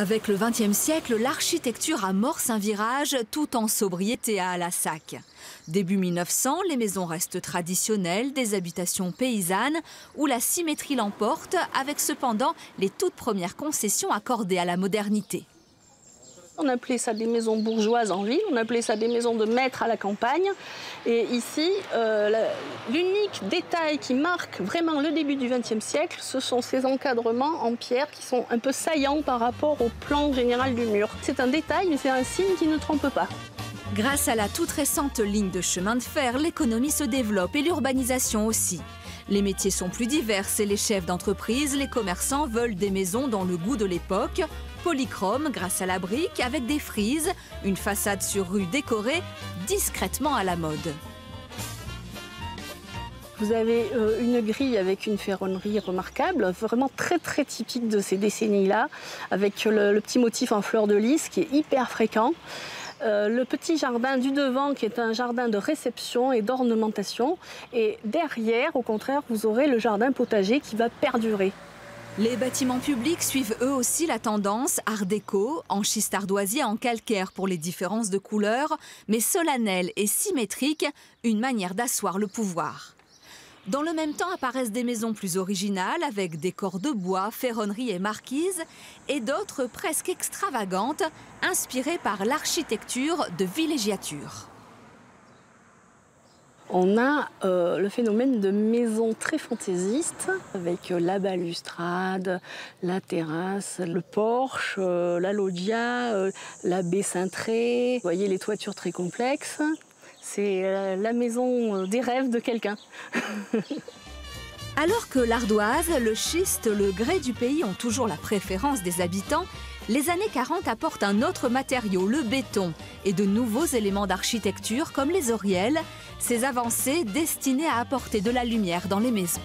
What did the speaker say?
Avec le XXe siècle, l'architecture amorce un virage tout en sobriété à Alassac. Début 1900, les maisons restent traditionnelles, des habitations paysannes où la symétrie l'emporte, avec cependant les toutes premières concessions accordées à la modernité. On appelait ça des maisons bourgeoises en ville, on appelait ça des maisons de maîtres à la campagne. Et ici, l'unique détail qui marque vraiment le début du XXe siècle, ce sont ces encadrements en pierre qui sont un peu saillants par rapport au plan général du mur. C'est un détail, mais c'est un signe qui ne trompe pas. Grâce à la toute récente ligne de chemin de fer, l'économie se développe et l'urbanisation aussi. Les métiers sont plus divers et les chefs d'entreprise, les commerçants veulent des maisons dans le goût de l'époque. Polychrome grâce à la brique avec des frises, une façade sur rue décorée, discrètement à la mode. Vous avez une grille avec une ferronnerie remarquable, vraiment très typique de ces décennies-là, avec le petit motif en fleurs de lys qui est hyper fréquent. Le petit jardin du devant qui est un jardin de réception et d'ornementation. Et derrière, au contraire, vous aurez le jardin potager qui va perdurer. Les bâtiments publics suivent eux aussi la tendance art déco, en schiste ardoisier, en calcaire pour les différences de couleurs, mais solennelle et symétrique, une manière d'asseoir le pouvoir. Dans le même temps apparaissent des maisons plus originales avec décors de bois, ferronnerie et marquises, et d'autres presque extravagantes, inspirées par l'architecture de villégiature. On a le phénomène de maisons très fantaisistes, avec la balustrade, la terrasse, le porche, la loggia, la baie cintrée. Vous voyez les toitures très complexes. C'est la maison des rêves de quelqu'un. Alors que l'ardoise, le schiste, le grès du pays ont toujours la préférence des habitants, les années 40 apportent un autre matériau, le béton, et de nouveaux éléments d'architecture comme les oriels, ces avancées destinées à apporter de la lumière dans les maisons.